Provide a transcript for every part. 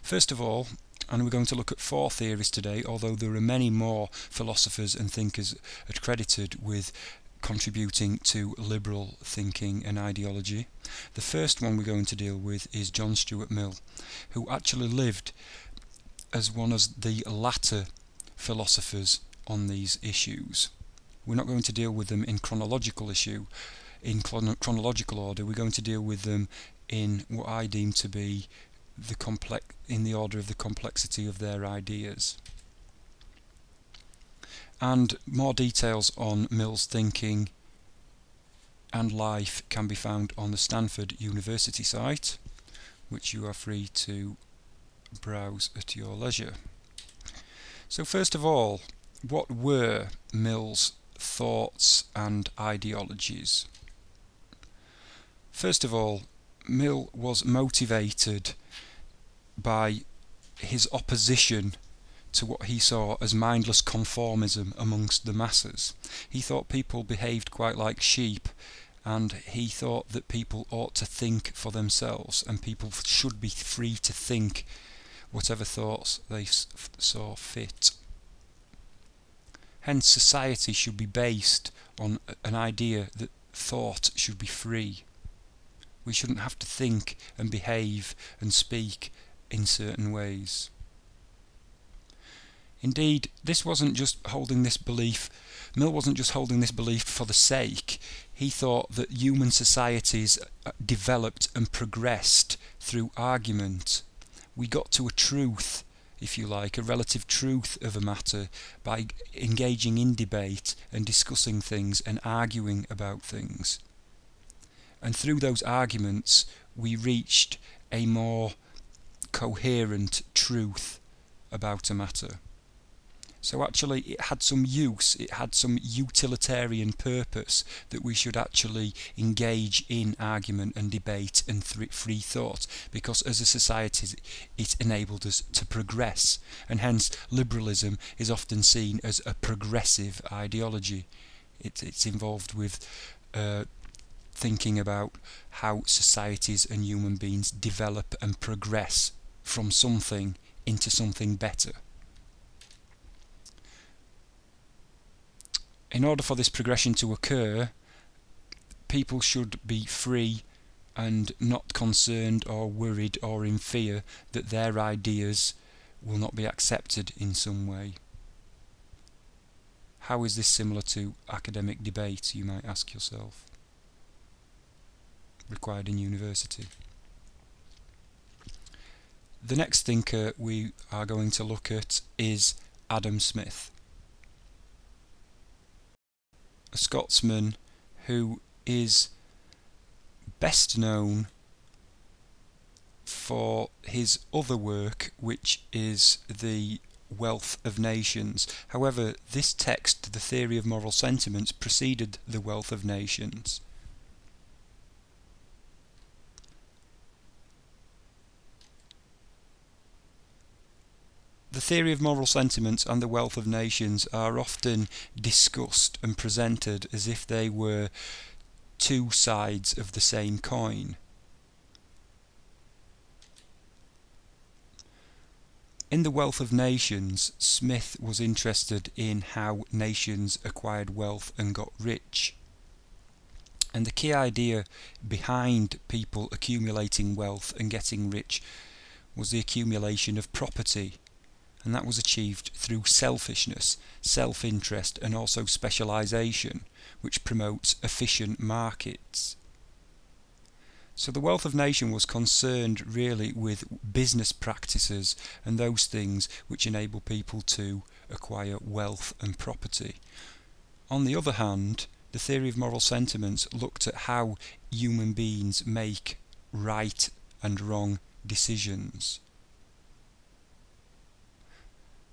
First of all, and we're going to look at 4 theories today, although there are many more philosophers and thinkers accredited with contributing to liberal thinking and ideology. The first one we're going to deal with is John Stuart Mill, who actually lived as one of the latter philosophers on these issues. We're not going to deal with them in chronological order. We're going to deal with them in what I deem to be in the order of the complexity of their ideas. And more details on Mill's thinking and life can be found on the Stanford University site, which you are free to browse at your leisure. So first of all, what were Mill's thoughts and ideologies? First of all, Mill was motivated by his opposition to what he saw as mindless conformism amongst the masses. He thought people behaved quite like sheep, and he thought that people ought to think for themselves, and people should be free to think whatever thoughts they saw fit. Hence, society should be based on an idea that thought should be free. We shouldn't have to think and behave and speak in certain ways. Indeed, this wasn't just holding this belief. Mill wasn't just holding this belief for the sake. He thought that human societies developed and progressed through argument. We got to a truth, if you like, a relative truth of a matter by engaging in debate and discussing things and arguing about things. And through those arguments we reached a more coherent truth about a matter. So actually it had some use, it had some utilitarian purpose that we should actually engage in argument and debate and free thought, because as a society it enabled us to progress, and hence liberalism is often seen as a progressive ideology. It's involved with thinking about how societies and human beings develop and progress from something into something better. In order for this progression to occur, people should be free and not concerned or worried or in fear that their ideas will not be accepted in some way. How is this similar to academic debate, you might ask yourself, required in university? The next thinker we are going to look at is Adam Smith, a Scotsman who is best known for his other work, which is The Wealth of Nations. However, this text, The Theory of Moral Sentiments, preceded The Wealth of Nations. The Theory of Moral Sentiments and The Wealth of Nations are often discussed and presented as if they were two sides of the same coin. In The Wealth of Nations, Smith was interested in how nations acquired wealth and got rich. And the key idea behind people accumulating wealth and getting rich was the accumulation of property. And that was achieved through selfishness, self-interest, and also specialisation, which promotes efficient markets. So the Wealth of Nations was concerned really with business practices and those things which enable people to acquire wealth and property. On the other hand, the Theory of Moral Sentiments looked at how human beings make right and wrong decisions.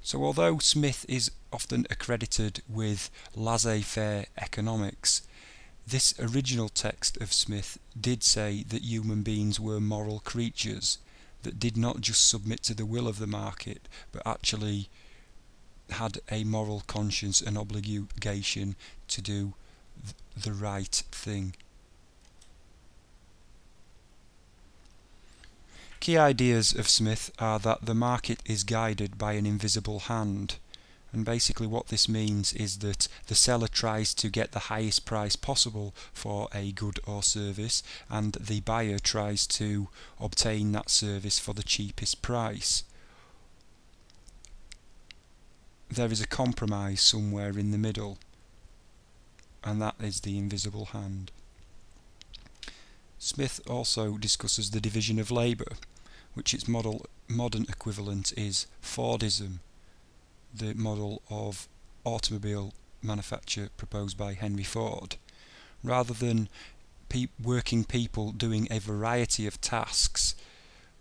So although Smith is often accredited with laissez-faire economics, this original text of Smith did say that human beings were moral creatures that did not just submit to the will of the market, but actually had a moral conscience and obligation to do the right thing. Key ideas of Smith are that the market is guided by an invisible hand, and basically what this means is that the seller tries to get the highest price possible for a good or service, and the buyer tries to obtain that service for the cheapest price. There is a compromise somewhere in the middle, and that is the invisible hand. Smith also discusses the division of labour, which its modern equivalent is Fordism, the model of automobile manufacture proposed by Henry Ford. Rather than working people doing a variety of tasks,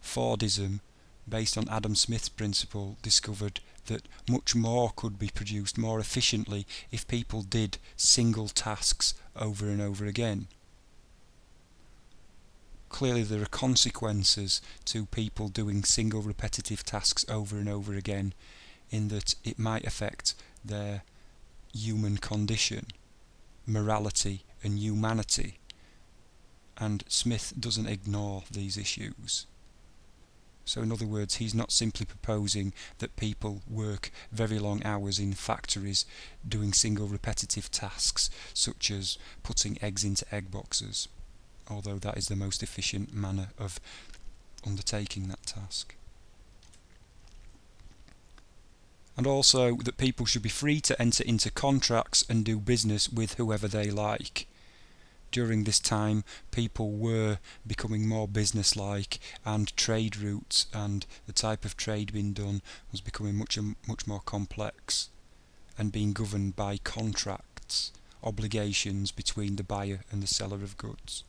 Fordism, based on Adam Smith's principle, discovered that much more could be produced more efficiently if people did single tasks over and over again. Clearly there are consequences to people doing single repetitive tasks over and over again, in that it might affect their human condition, morality and humanity, and Smith doesn't ignore these issues. So in other words, he's not simply proposing that people work very long hours in factories doing single repetitive tasks such as putting eggs into egg boxes, although that is the most efficient manner of undertaking that task. And also that people should be free to enter into contracts and do business with whoever they like. During this time, people were becoming more businesslike, and trade routes and the type of trade being done was becoming much more complex and being governed by contracts, obligations between the buyer and the seller of goods.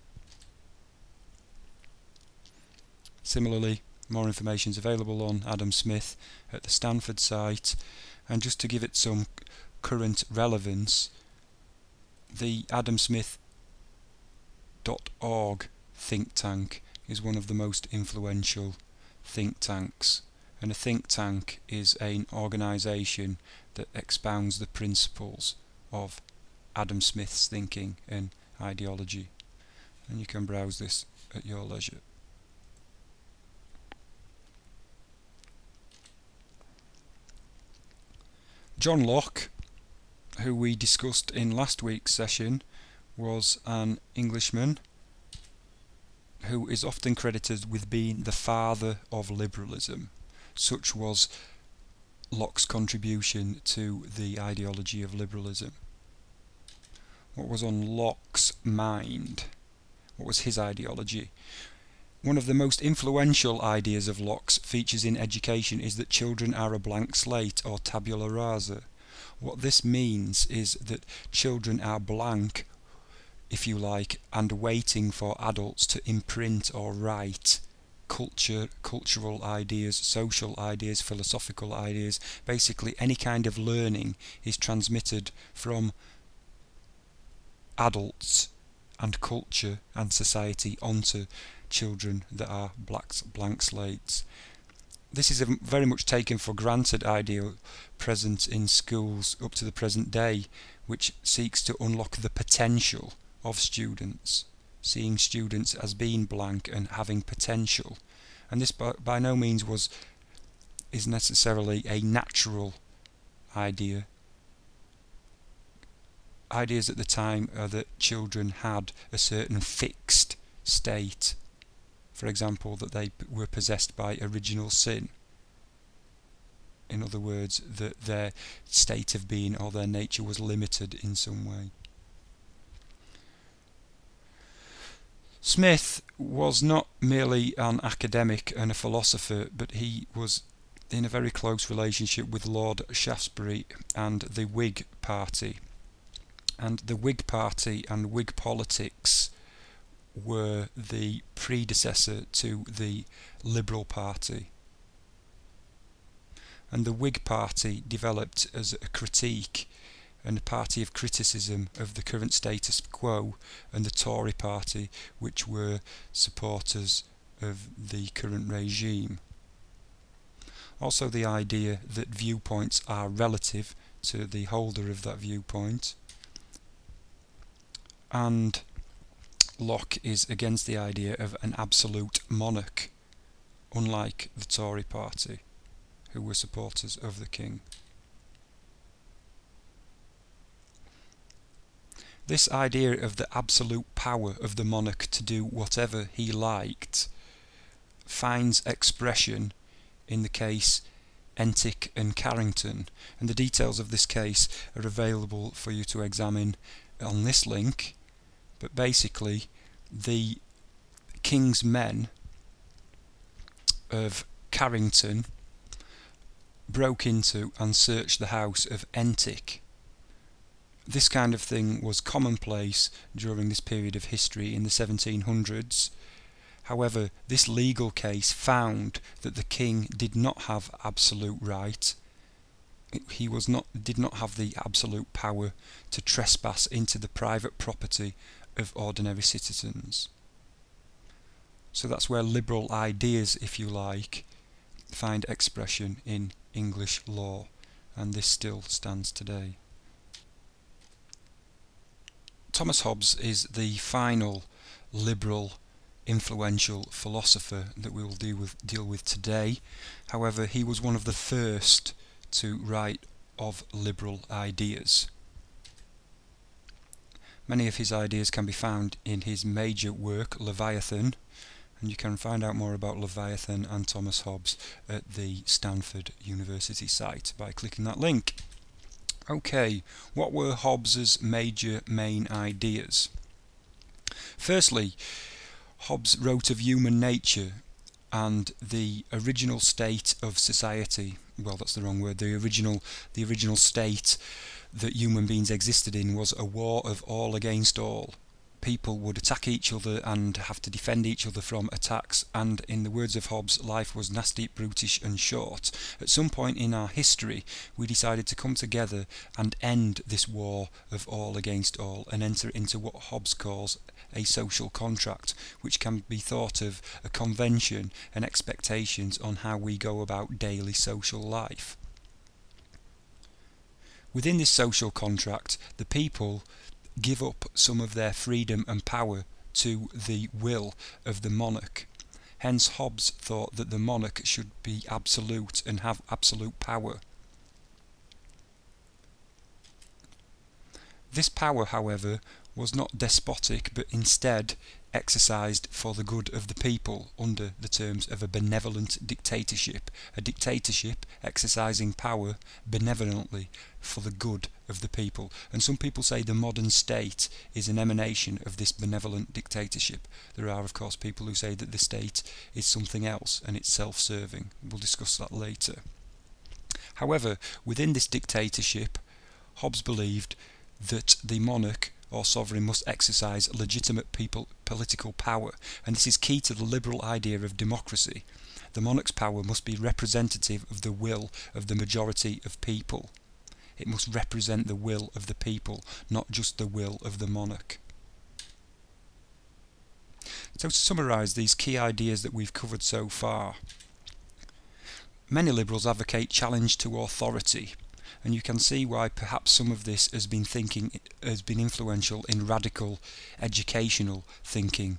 Similarly, more information is available on Adam Smith at the Stanford site, and just to give it some current relevance, the adamsmith.org think tank is one of the most influential think tanks, and a think tank is an organisation that expounds the principles of Adam Smith's thinking and ideology, and you can browse this at your leisure. John Locke, who we discussed in last week's session, was an Englishman who is often credited with being the father of liberalism. Such was Locke's contribution to the ideology of liberalism. What was on Locke's mind? What was his ideology? One of the most influential ideas of Locke's features in education is that children are a blank slate, or tabula rasa. What this means is that children are blank, if you like, and waiting for adults to imprint or write cultural ideas, social ideas, philosophical ideas. Basically any kind of learning is transmitted from adults and culture and society onto children that are blank slates. This is a very much taken for granted ideal present in schools up to the present day, which seeks to unlock the potential of students, seeing students as being blank and having potential. And this by no means is necessarily a natural idea. Ideas at the time are that children had a certain fixed state. For example, that they were possessed by original sin. In other words, that their state of being or their nature was limited in some way. Smith was not merely an academic and a philosopher, but he was in a very close relationship with Lord Shaftesbury and the Whig Party. And the Whig Party and Whig politics were the predecessor to the Liberal Party. And the Whig Party developed as a critique and a party of criticism of the current status quo, and the Tory Party, which were supporters of the current regime. Also the idea that viewpoints are relative to the holder of that viewpoint, and Locke is against the idea of an absolute monarch, unlike the Tory party, who were supporters of the king. This idea of the absolute power of the monarch to do whatever he liked finds expression in the case Entick and Carrington, and the details of this case are available for you to examine on this link. But basically, the king's men of Carrington broke into and searched the house of Entick. This kind of thing was commonplace during this period of history in the 1700s. However, this legal case found that the king did not have absolute right. He did not have the absolute power to trespass into the private property of ordinary citizens. So that's where liberal ideas, if you like, find expression in English law, and this still stands today. Thomas Hobbes is the final liberal influential philosopher that we will deal with today. However, he was one of the first to write of liberal ideas. Many of his ideas can be found in his major work, Leviathan, and you can find out more about Leviathan and Thomas Hobbes at the Stanford University site by clicking that link. Okay, what were Hobbes's main ideas? Firstly, Hobbes wrote of human nature and the original state of society. Well, that's the wrong word. The original state that human beings existed in was a war of all against all. People would attack each other and have to defend each other from attacks, and in the words of Hobbes, life was nasty, brutish and short. At some point in our history, we decided to come together and end this war of all against all and enter into what Hobbes calls a social contract, which can be thought of a convention and expectations on how we go about daily social life. Within this social contract, the people give up some of their freedom and power to the will of the monarch. Hence Hobbes thought that the monarch should be absolute and have absolute power. This power, however, was not despotic, but instead exercised for the good of the people under the terms of a benevolent dictatorship, a dictatorship exercising power benevolently for the good of the people. And some people say the modern state is an emanation of this benevolent dictatorship. There are, of course, people who say that the state is something else and it's self-serving. We'll discuss that later. However, within this dictatorship, Hobbes believed that the monarch or sovereign must exercise legitimate political power, and this is key to the liberal idea of democracy. The monarch's power must be representative of the will of the majority of people. It must represent the will of the people, not just the will of the monarch. So to summarise these key ideas that we've covered so far, many liberals advocate challenge to authority, and you can see why perhaps some of this has been influential in radical educational thinking,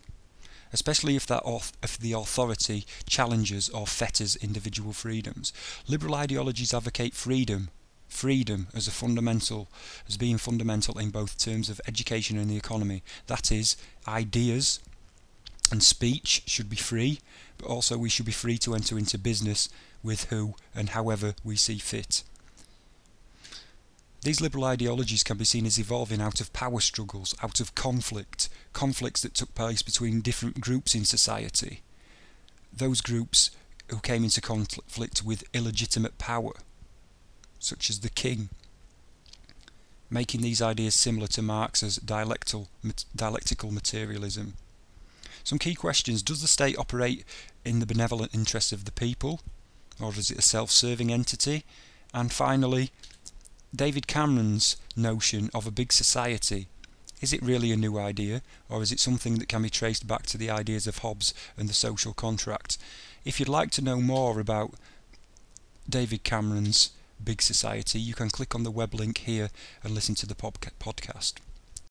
especially if the authority challenges or fetters individual freedoms. Liberal ideologies advocate freedom as being fundamental in both terms of education and the economy. That is, ideas and speech should be free, but also we should be free to enter into business with who and however we see fit. These liberal ideologies can be seen as evolving out of power struggles, out of conflicts that took place between different groups in society. Those groups who came into conflict with illegitimate power, such as the king, making these ideas similar to Marx's dialectical materialism. Some key questions: does the state operate in the benevolent interests of the people, or is it a self-serving entity? And finally, David Cameron's notion of a big society. Is it really a new idea, or is it something that can be traced back to the ideas of Hobbes and the social contract? If you'd like to know more about David Cameron's big society, you can click on the web link here and listen to the podcast.